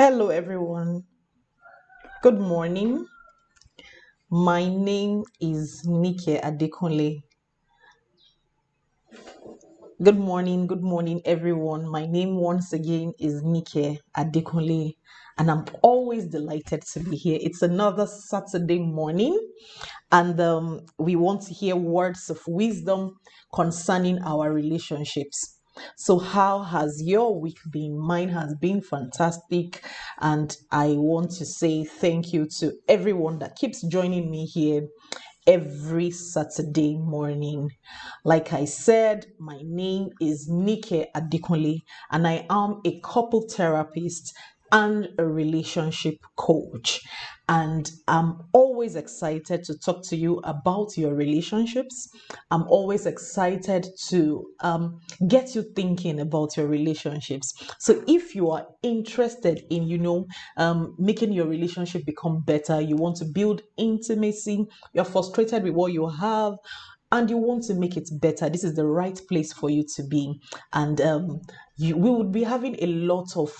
Hello, everyone. Good morning. My name is Nike Adekunle. Good morning, everyone. My name once again is Nike Adekunle, and I'm always delighted to be here. It's another Saturday morning, and we want to hear words of wisdom concerning our relationships. So, how has your week been? Mine has been fantastic, and I want to say thank you to everyone that keeps joining me here every Saturday morning. Like I said, my name is Nike Adekunle, and I am a couple therapist and a relationship coach. And I'm always excited to talk to you about your relationships. I'm always excited to get you thinking about your relationships. So if you are interested in, making your relationship become better, you want to build intimacy, you're frustrated with what you have, and you want to make it better, this is the right place for you to be. And we would be having a lot of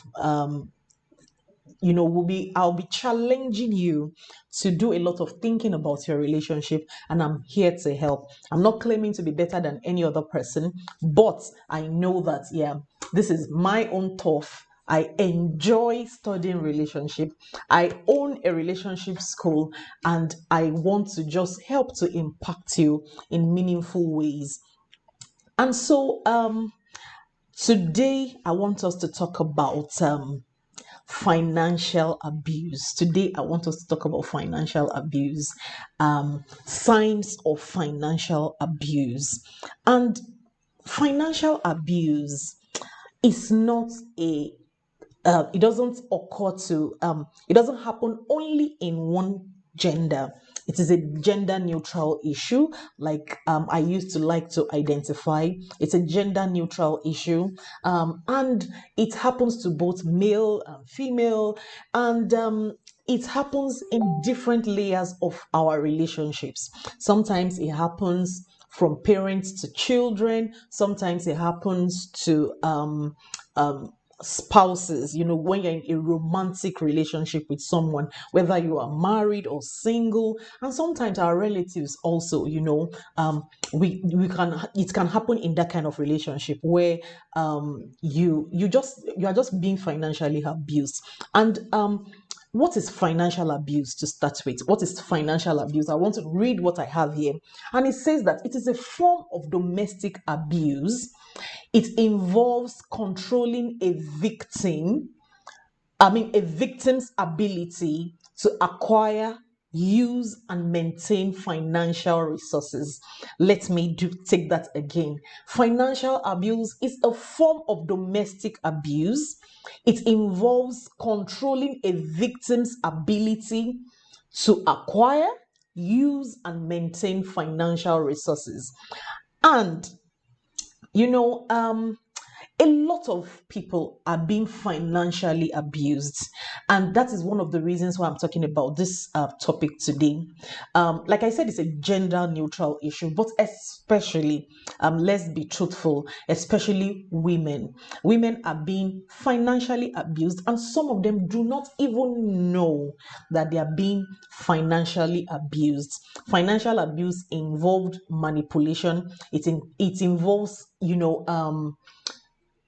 I'll be challenging you to do a lot of thinking about your relationship, and I'm here to help. I'm not claiming to be better than any other person, but I know that, yeah, this is my own turf. I enjoy studying relationship. I own a relationship school, and I want to just help to impact you in meaningful ways. And so today I want us to talk about financial abuse. Today, I want us to talk about financial abuse, signs of financial abuse. And financial abuse is not it doesn't occur to, it doesn't happen only in one gender. It is a gender neutral issue, like I used to like to identify. It's a gender neutral issue, and it happens to both male and female, and it happens in different layers of our relationships. Sometimes it happens from parents to children. Sometimes it happens to spouses, when you're in a romantic relationship with someone, whether you are married or single. And sometimes our relatives also, we can it can happen in that kind of relationship where you are just being financially abused. And what is financial abuse to start with? What is financial abuse? I want to read what I have here. And it says that it is a form of domestic abuse. It involves controlling a victim's ability to acquire, use, and maintain financial resources. Let me take that again. Financial abuse is a form of domestic abuse. It involves controlling a victim's ability to acquire, use, and maintain financial resources. And you know, a lot of people are being financially abused, and that is one of the reasons why I'm talking about this topic today. Like I said, it's a gender neutral issue, but especially, let's be truthful, especially women are being financially abused, and some of them do not even know that they are being financially abused. Financial abuse involved manipulation. It involves,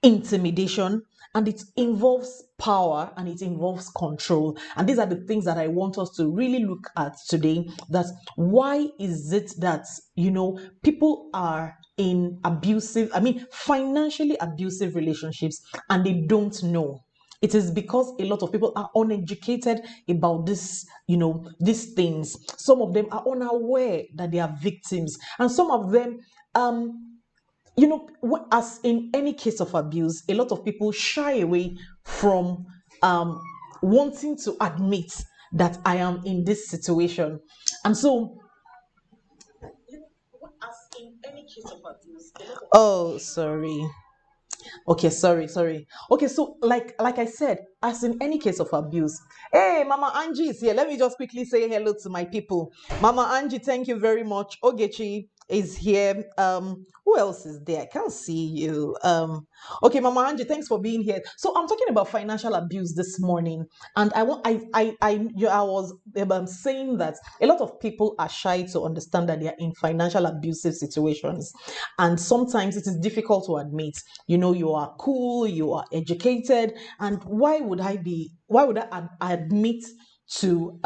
intimidation, and it involves power, and it involves control. And these are the things that I want us to really look at today. That why is it that people are in financially abusive relationships, and they don't know? It is because a lot of people are uneducated about these things. Some of them are unaware that they are victims, and some of them, as in any case of abuse, a lot of people shy away from wanting to admit that I am in this situation. And so, as in any case of abuse, oh, sorry. Okay, sorry. Okay, so like I said, as in any case of abuse, hey, Mama Angie is here. Let me just quickly say hello to my people. Mama Angie, thank you very much. Ogechi, is here. Who else is there? I can't see you. Okay, Mama Angie, thanks for being here. So I'm talking about financial abuse this morning, and I was saying that a lot of people are shy to understand that they are in financial abusive situations, and sometimes it is difficult to admit. You are cool, you are educated, and why would I be? Why would I admit to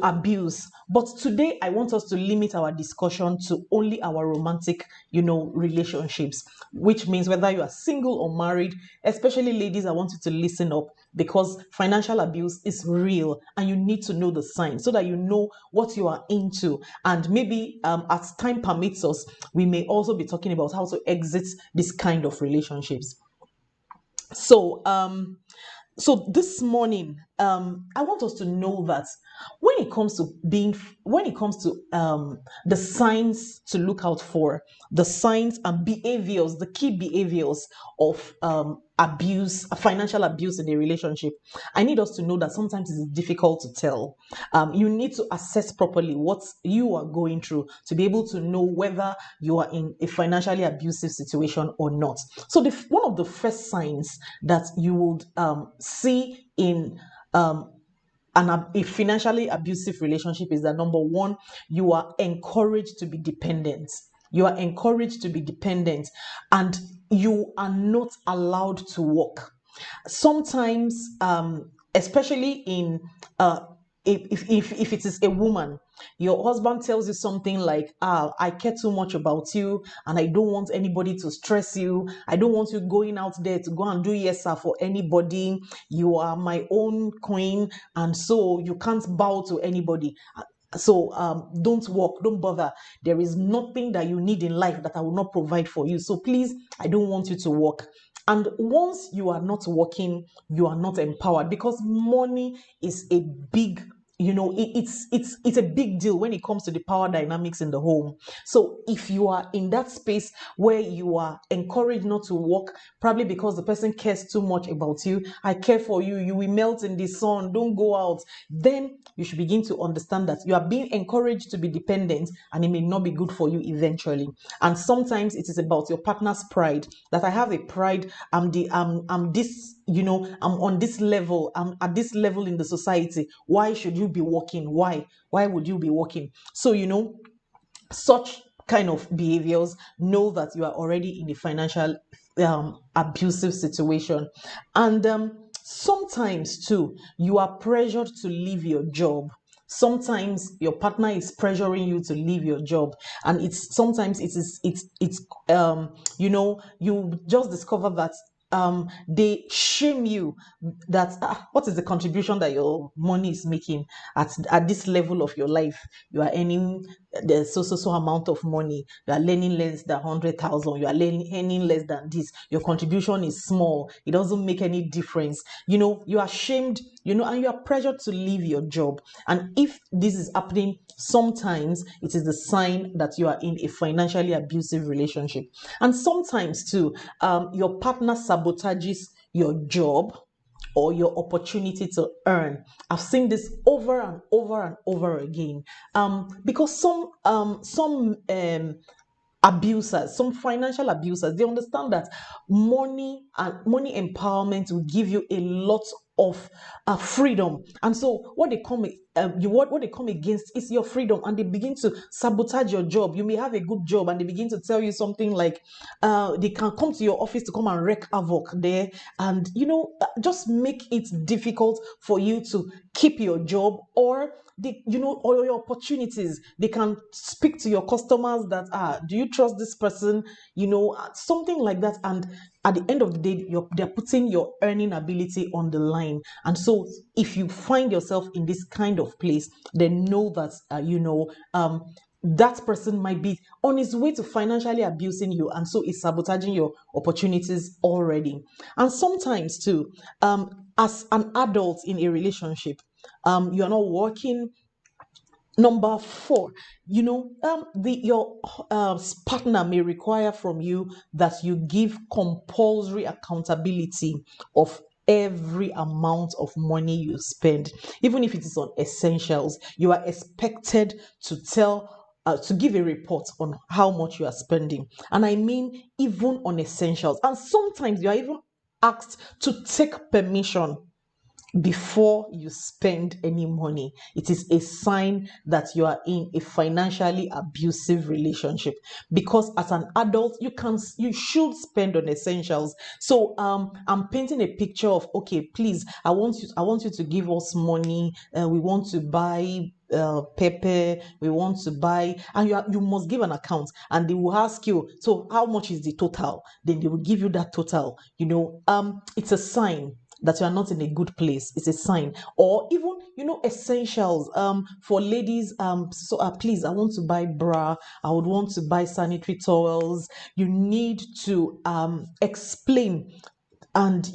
abuse? But today I want us to limit our discussion to only our romantic relationships, which means whether you are single or married. Especially ladies, I want you to listen up, because financial abuse is real and you need to know the signs so that you know what you are into. And maybe as time permits us, we may also be talking about how to exit this kind of relationships. So this morning, I want us to know that when it comes to the signs to look out for, the signs and behaviors, the key behaviors of abuse, financial abuse in a relationship, I need us to know that sometimes it's difficult to tell. You need to assess properly what you are going through to be able to know whether you are in a financially abusive situation or not. So one of the first signs that you would see in a financially abusive relationship is that, number one, you are encouraged to be dependent. You are encouraged to be dependent, and you are not allowed to work. Sometimes, especially in if it is a woman, your husband tells you something like, I care too much about you and I don't want anybody to stress you. I don't want you going out there to go and do yes sir for anybody. You are my own queen, and so you can't bow to anybody. So don't work, don't bother. There is nothing that you need in life that I will not provide for you. So please, I don't want you to work. And once you are not working, you are not empowered, because money is a big, it's a big deal when it comes to the power dynamics in the home. So if you are in that space where you are encouraged not to work, probably because the person cares too much about you, I care for you, you will melt in the sun, don't go out, then you should begin to understand that you are being encouraged to be dependent, and it may not be good for you eventually. And sometimes it is about your partner's pride, that I have a pride, I'm this, I'm on this level, I'm at this level in the society. Why should you be working? Why would you be working? So, such kind of behaviors, know that you are already in a financial abusive situation. And sometimes too, you are pressured to leave your job. Sometimes your partner is pressuring you to leave your job, and you just discover that they shame you, that what is the contribution that your money is making at this level of your life. You are earning the so amount of money, you are learning less than 100,000, you are earning less than this, your contribution is small, it doesn't make any difference. You are shamed, and you are pressured to leave your job. And if this is happening, sometimes it is the sign that you are in a financially abusive relationship. And sometimes too, your partner sabotages your job or your opportunity to earn. I've seen this over and over and over again. Because some abusers, some financial abusers, they understand that money and money empowerment will give you a lot of freedom. And so what they come against is your freedom, and they begin to sabotage your job. You may have a good job and they begin to tell you something like they can come to your office to come and wreak havoc there, and just make it difficult for you to keep your job, or or your opportunities. They can speak to your customers that, do you trust this person? Something like that. And at the end of the day, they're putting your earning ability on the line. And so if you find yourself in this kind of place, then know that, that person might be on his way to financially abusing you, and so is sabotaging your opportunities already. And sometimes too, as an adult in a relationship, you are not working. Number four, your partner may require from you that you give compulsory accountability of every amount of money you spend, even if it is on essentials. You are expected to tell to give a report on how much you are spending. And I mean, even on essentials. And sometimes you are even asked to take permission before you spend any money. It is a sign that you are in a financially abusive relationship, because as an adult you should spend on essentials. So I'm painting a picture of, okay, please, I want you to give us money. We want to buy pepper, we want to buy, and you must give an account, and they will ask you, so how much is the total? Then they will give you that total. It's a sign that you are not in a good place. It's a sign. Or even, essentials for ladies. Please, I want to buy bra, I would want to buy sanitary towels. You need to explain, and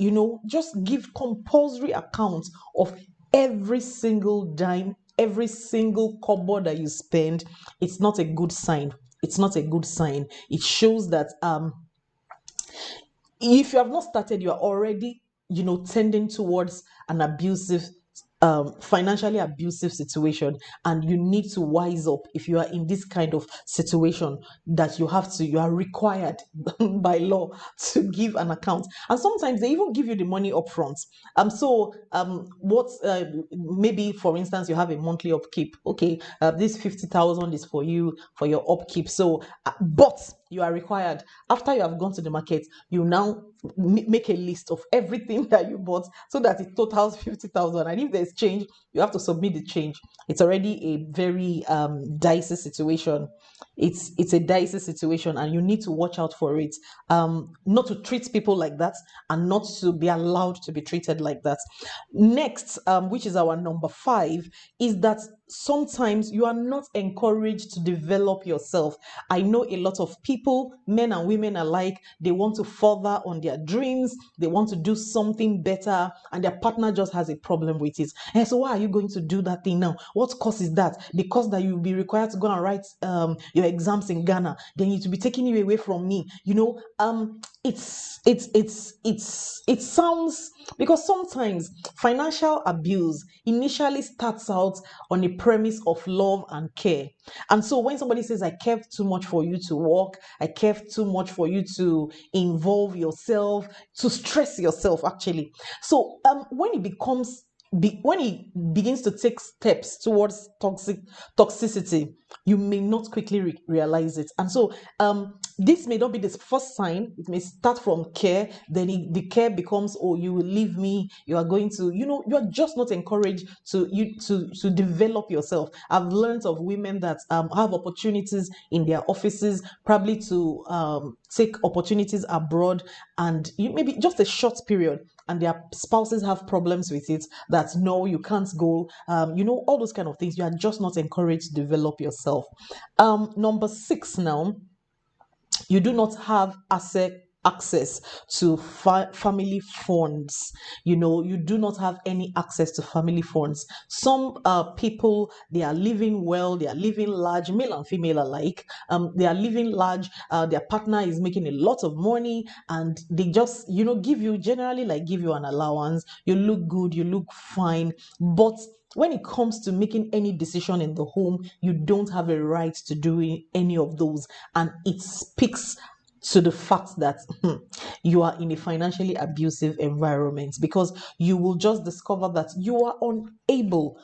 just give compulsory accounts of every single dime, every single kobo that you spend. It's not a good sign. It's not a good sign. It shows that if you have not started, you are already, tending towards an abusive, financially abusive situation, and you need to wise up. If you are in this kind of situation, that you are required by law to give an account, and sometimes they even give you the money up front. What maybe, for instance, you have a monthly upkeep. Okay, this 50,000 is for you for your upkeep. But you are required, after you have gone to the market, you now make a list of everything that you bought, so that it totals 50,000. And if there's change, you have to submit the change. It's already a very dicey situation. It's a dicey situation, and you need to watch out for it. Not to treat people like that, and not to be allowed to be treated like that. Next, which is our number 5, is that sometimes you are not encouraged to develop yourself. I know a lot of people, men and women alike, they want to further on their dreams, they want to do something better, and their partner just has a problem with it. And so, why are you going to do that thing now? What course is that? Because that you'll be required to go and write your exams in Ghana, then it will be taking you away from me. It sounds, because sometimes financial abuse initially starts out on a premise of love and care. And so when somebody says, I care too much for you to work, I care too much for you to involve yourself, to stress yourself, actually. So when he begins to take steps towards toxicity, you may not quickly realize it. And so this may not be the first sign. It may start from care, then the care becomes, oh, you will leave me, you are going to, you're just not encouraged to develop yourself. I've learned of women that have opportunities in their offices, probably to take opportunities abroad, and maybe just a short period, and their spouses have problems with it, that no, you can't go, all those kind of things. You are just not encouraged to develop yourself. Number 6 now, you do not have access to family funds. You do not have any access to family funds. Some people, they are living well, they are living large, male and female alike. They are living large, their partner is making a lot of money, and they just give you, generally, like, give you an allowance. You look good, you look fine, but when it comes to making any decision in the home, you don't have a right to do any of those. And it speaks to the fact that you are in a financially abusive environment, because you will just discover that you are unable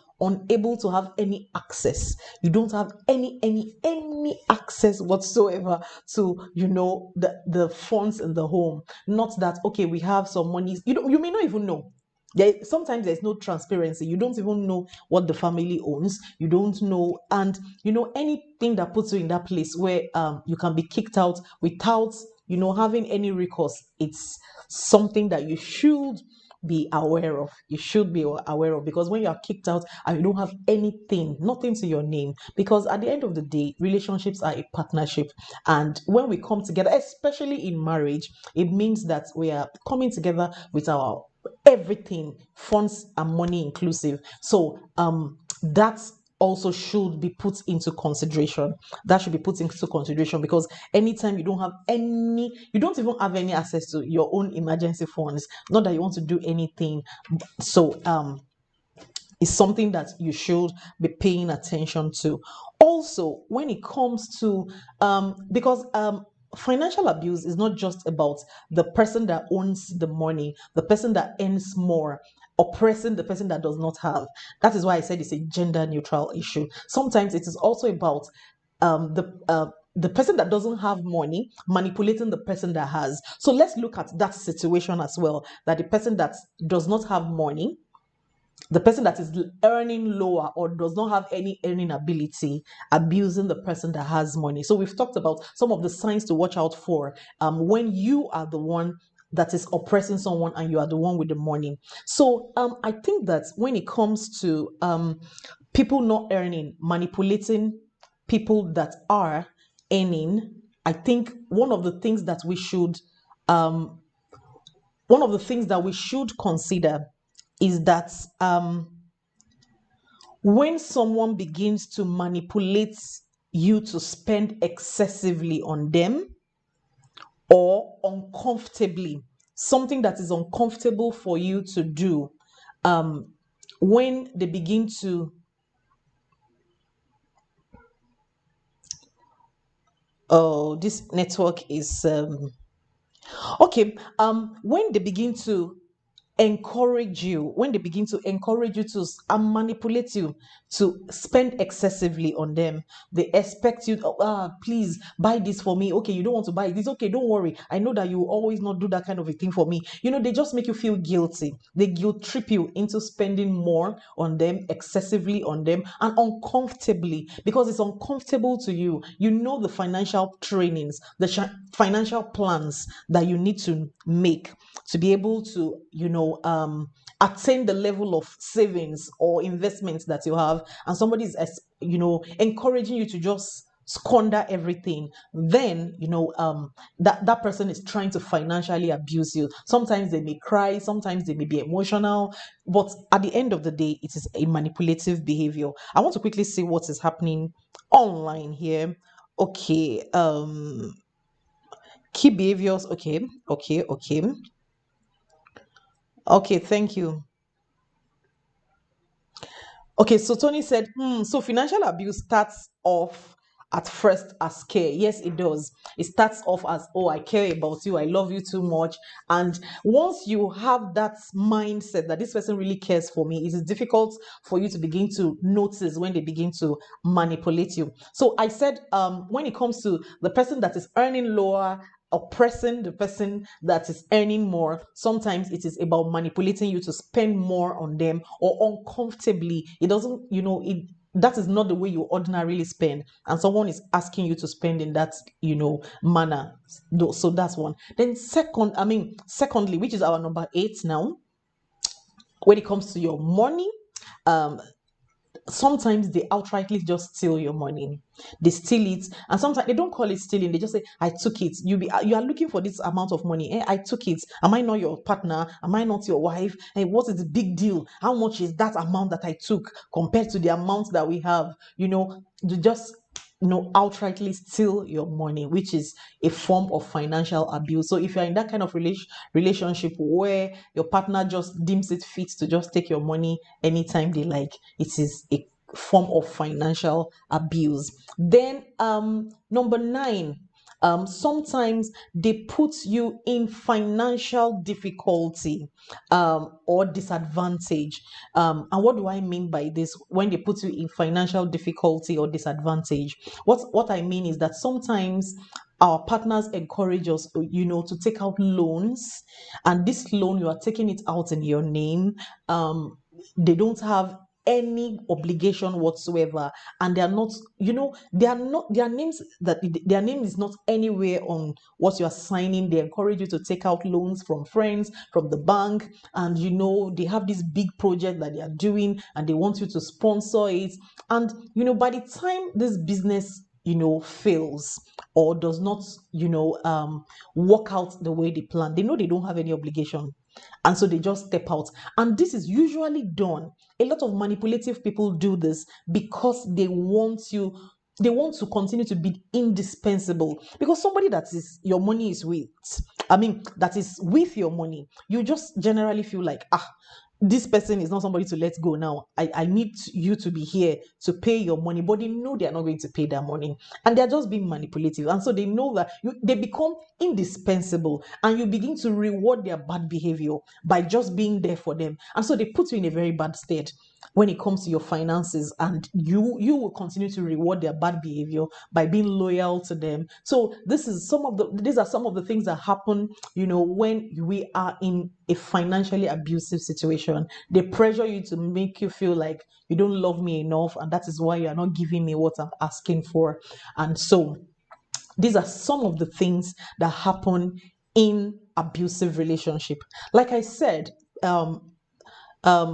to have any access. You don't have any access whatsoever to the funds in the home. Not that, okay, we have some money. You may not even know. Sometimes there's no transparency. You don't even know what the family owns. You don't know. And anything that puts you in that place where you can be kicked out without having any recourse, it's something that you should be aware of. You should be aware of, because when you are kicked out and you don't have nothing to your name, because at the end of the day, relationships are a partnership. And when we come together, especially in marriage, it means that we are coming together with our everything, funds and money inclusive. So that also should be put into consideration. That should be put into consideration, because anytime you don't even have any access to your own emergency funds, not that you want to do anything. So is something that you should be paying attention to. Also, when it comes to because financial abuse is not just about the person that owns the money, the person that earns more, oppressing the person that does not have. That is why I said it's a gender neutral issue. Sometimes it is also about the person that doesn't have money manipulating the person that has. So let's look at that situation as well. That the person that does not have money, the person that is earning lower or does not have any earning ability, abusing the person that has money. So we've talked about some of the signs to watch out for when you are the one that is oppressing someone and you are the one with the money. So I think that when it comes to people not earning, manipulating people that are earning, I think one of the things that we should consider is that when someone begins to manipulate you to spend excessively on them or uncomfortably, something that is uncomfortable for you to do, when they begin to oh, this network is okay. When they begin to encourage you to manipulate you to spend excessively on them, they expect you, oh, please buy this for me. Okay, you don't want to buy this, okay, don't worry, I know that you will always not do that kind of a thing for me. They just make you feel guilty. They guilt trip you into spending more on them, excessively on them, and uncomfortably, because it's uncomfortable to you. The financial trainings, the financial plans that you need to make to be able to attain the level of savings or investments that you have, and somebody is encouraging you to just squander everything, then that person is trying to financially abuse you. Sometimes they may cry, sometimes they may be emotional, but at the end of the day, it is a manipulative behavior. I want to quickly see what is happening online here. Okay, key behaviors. Okay, okay, okay. Okay, thank you. Okay, so Tony said, so financial abuse starts off at first as care. Yes, it does. It starts off as, oh, I care about you, I love you too much. And once you have that mindset that this person really cares for me, it is difficult for you to begin to notice when they begin to manipulate you. So I said, when it comes to the person that is earning lower, oppressing the person that is earning more, sometimes it is about manipulating you to spend more on them or uncomfortably. It doesn't, that is not the way you ordinarily spend, and someone is asking you to spend in that manner. So that's one. Then secondly, which is our number 8 now, when it comes to your money, sometimes they outrightly just steal your money. They steal it, and sometimes they don't call it stealing. They just say, "I took it." You are looking for this amount of money. I took it. Am I not your partner? Am I not your wife? And what is the big deal? How much is that amount that I took compared to the amount that we have? You just outrightly steal your money, which is a form of financial abuse. So if you're in that kind of relationship where your partner just deems it fit to just take your money anytime they like, it is a form of financial abuse. Then number 9, sometimes they put you in financial difficulty or disadvantage. And what do I mean by this? When they put you in financial difficulty or disadvantage, what I mean is that sometimes our partners encourage us, to take out loans, and this loan, you are taking it out in your name. They don't have any obligation whatsoever, and their names, that their name is not anywhere on what you are signing. They encourage you to take out loans from friends, from the bank, and they have this big project that they are doing, and they want you to sponsor it. And by the time this business fails or does not work out the way they plan, they know they don't have any obligation, and so they just step out. And this is usually done, a lot of manipulative people do this because they want to continue to be indispensable, because somebody that is your money is with, that is with your money, you just generally feel like, this person is not somebody to let go now. I need you to be here to pay your money, but they know they are not going to pay their money, and they're just being manipulative. And so they know that they become indispensable, and you begin to reward their bad behavior by just being there for them. And so they put you in a very bad state when it comes to your finances, and you will continue to reward their bad behavior by being loyal to them. So these are some of the things that happen, when we are in a financially abusive situation. They pressure you to make you feel like you don't love me enough, and that is why you are not giving me what I'm asking for. And so these are some of the things that happen in abusive relationship. Like I said,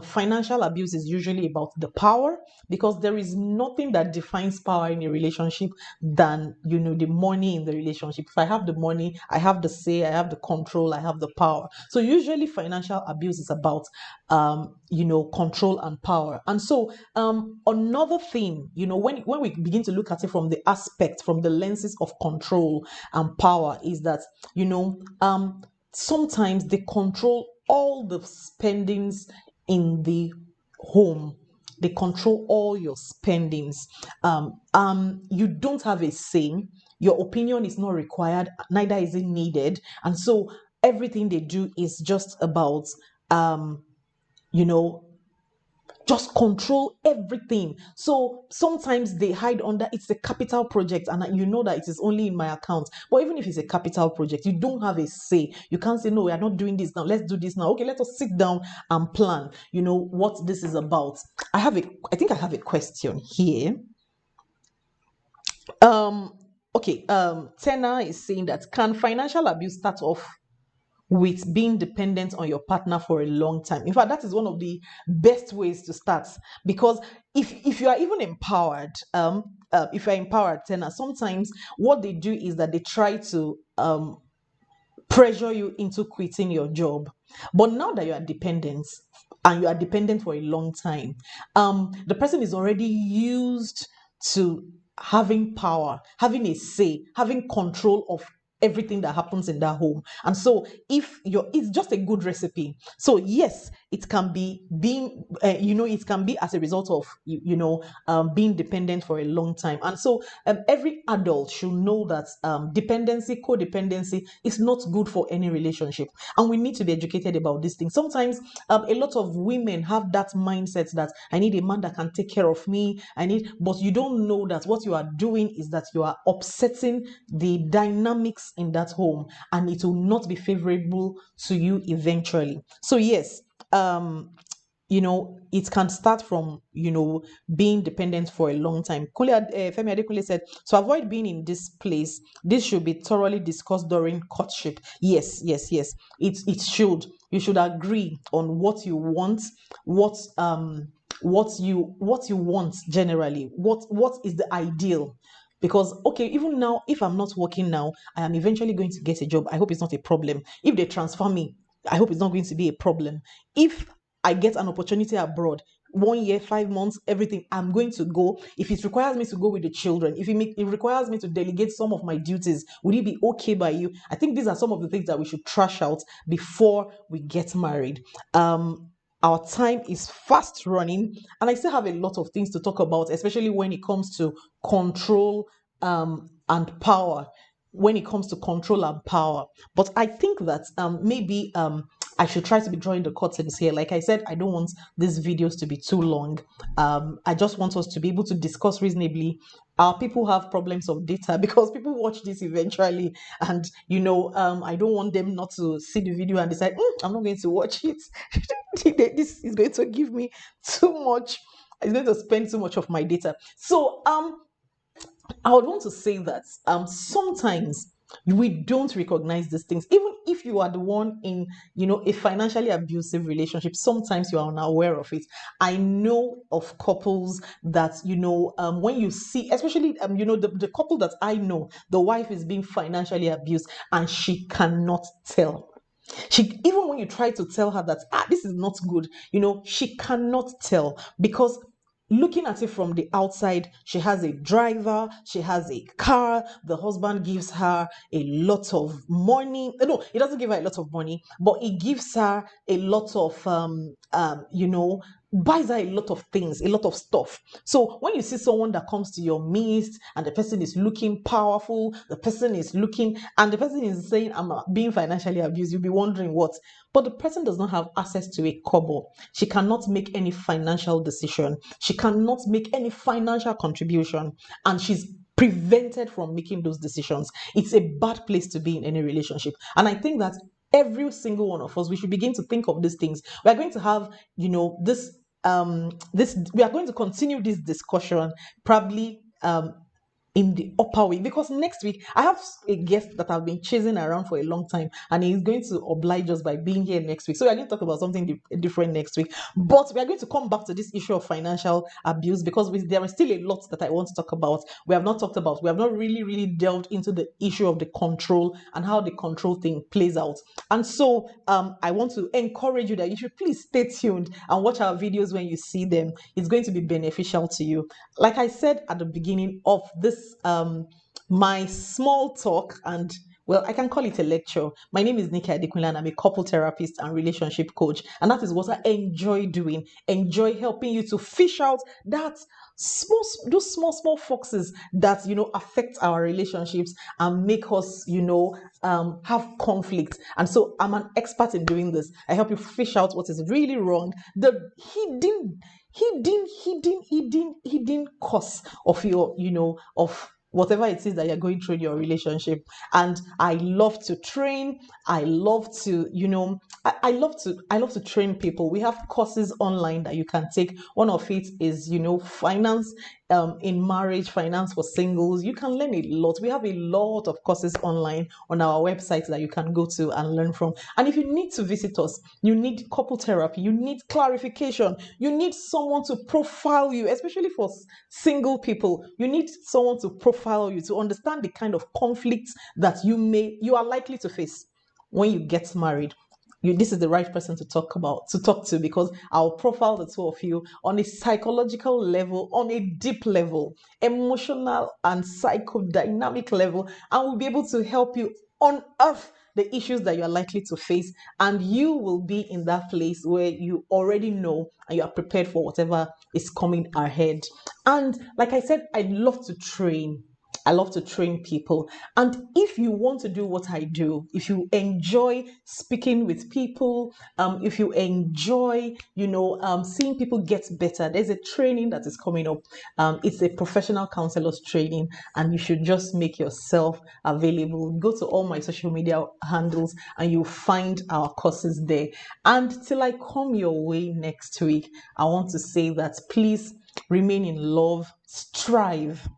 financial abuse is usually about the power, because there is nothing that defines power in a relationship than the money in the relationship. If I have the money, I have the say, I have the control, I have the power. So usually financial abuse is about control and power. And so another thing, when we begin to look at it from the lenses of control and power, is that sometimes they control all the spendings in the home. They control all your spendings. You don't have a say. Your opinion is not required, neither is it needed. And so everything they do is just about, you know, just control everything. So sometimes they hide under it's a capital project, and you know that it is only in my account. But even if it's a capital project, you don't have a say. You can't say, no, we are not doing this now. Let's do this now. Okay, let us sit down and plan, what this is about. I think I have a question here. Okay, Tena is saying that, can financial abuse start off with being dependent on your partner for a long time? In fact, that is one of the best ways to start, because if you are even empowered, if you're empowered, Tena, sometimes what they do is that they try to pressure you into quitting your job. But now that you are dependent, and you are dependent for a long time, the person is already used to having power, having a say, having control of everything that happens in that home. And so if you're it's just a good recipe. So yes, it can be it can be as a result of being dependent for a long time. And so every adult should know that codependency is not good for any relationship, and we need to be educated about these things. Sometimes a lot of women have that mindset that I need a man that can take care of me. But you don't know that what you are doing is that you are upsetting the dynamics in that home, and it will not be favorable to you eventually. So yes, it can start from, being dependent for a long time. Femi Adekunle said, to avoid being in this place, this should be thoroughly discussed during courtship. Yes, yes, yes. It should. You should agree on what you want, what you want generally, what is the ideal. Because okay, even now, if I'm not working now, I am eventually going to get a job. I hope it's not a problem. If they transfer me, I hope it's not going to be a problem. If I get an opportunity abroad, 1 year, 5 months, everything, I'm going to go. If it requires me to go with the children, if it requires me to delegate some of my duties, would it be okay by you? I think these are some of the things that we should trash out before we get married. Our time is fast running, and I still have a lot of things to talk about, especially when it comes to control and power. When it comes to control and power, but I think that maybe I should try to be drawing the curtains here. Like I said, I don't want these videos to be too long. I just want us to be able to discuss reasonably. Our people have problems of data because people watch this eventually, and I don't want them not to see the video and decide, I'm not going to watch it. This is going to give me too much. It's going to spend too much of my data. So I would want to say that sometimes we don't recognize these things. Even if you are the one in, a financially abusive relationship, sometimes you are unaware of it. I know of couples that, when you see, especially, the couple that I know, the wife is being financially abused and she cannot tell. Even when you try to tell her that this is not good, she cannot tell, because looking at it from the outside, she has a driver, she has a car, the husband gives her a lot of money. No, he doesn't give her a lot of money, but he gives her a lot of buys her a lot of things, a lot of stuff. So when you see someone that comes to your midst and the person is looking powerful, the person is looking, and the person is saying, I'm being financially abused, you'll be wondering what. But the person does not have access to a kobo. She cannot make any financial decision. She cannot make any financial contribution. And she's prevented from making those decisions. It's a bad place to be in any relationship. And I think that every single one of us, we should begin to think of these things. We are going to have, we are going to continue this discussion probably in the upper week, because next week I have a guest that I've been chasing around for a long time, and he's going to oblige us by being here next week. So we're going to talk about something different next week, but we are going to come back to this issue of financial abuse, because there is still a lot that I want to talk about. We have not talked about, we have not really delved into the issue of the control and how the control thing plays out. And so I want to encourage you that you should please stay tuned and watch our videos when you see them. It's going to be beneficial to you. Like I said at the beginning of this my small talk, and well, I can call it a lecture. My name is Nikki Adekunle, and I'm a couple therapist and relationship coach. And that is what I enjoy doing. Enjoy helping you to fish out those small foxes that affect our relationships and make us have conflict. And so I'm an expert in doing this. I help you fish out what is really wrong, the hidden cause of your of whatever it is that you're going through in your relationship. And I love to train. I love to I love to train people. We have courses online that you can take. One of it is finance in marriage, finance for singles. You can learn a lot. We have a lot of courses online on our website that you can go to and learn from. And if you need to visit us, you need couple therapy, you need clarification, you need someone to profile you, especially for single people. You need someone to profile you to understand the kind of conflicts that you are likely to face when you get married. This is the right person to talk to, because I'll profile the two of you on a psychological level, on a deep level, emotional and psychodynamic level, and we'll be able to help you unearth the issues that you are likely to face, and you will be in that place where you already know and you are prepared for whatever is coming ahead. And like I said, I love to train. I love to train people. And if you want to do what I do, if you enjoy speaking with people, if you enjoy, seeing people get better, there's a training that is coming up. It's a professional counselor's training, and you should just make yourself available. Go to all my social media handles and you'll find our courses there. And till I come your way next week, I want to say that please remain in love, strive.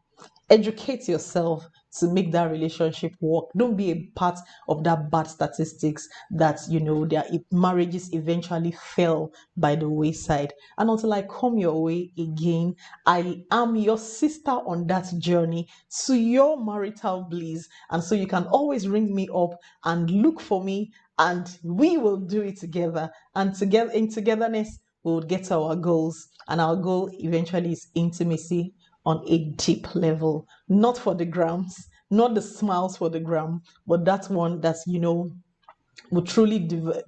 Educate yourself to make that relationship work. Don't be a part of that bad statistics that their marriages eventually fell by the wayside. And until I come your way again, I am your sister on that journey to your marital bliss. And so you can always ring me up and look for me, and we will do it together. And together, in togetherness, we'll get our goals. And our goal eventually is intimacy on a deep level, not for the grams, not the smiles for the gram, but that one that's, will truly deliver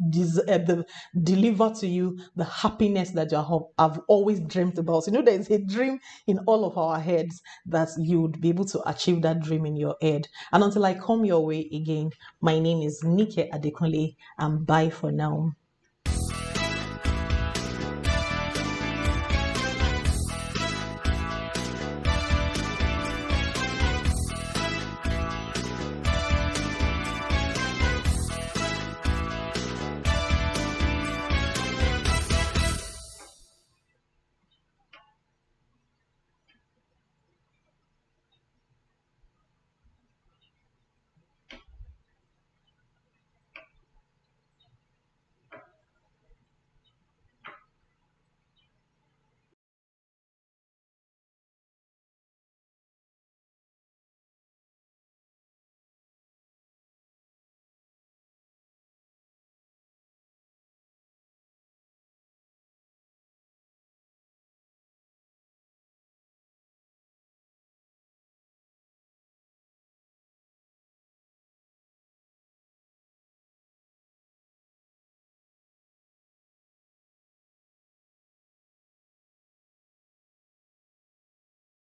to you the happiness that have always dreamt about. There is a dream in all of our heads that you would be able to achieve that dream in your head. And until I come your way again, my name is Nike Adekunle, and bye for now.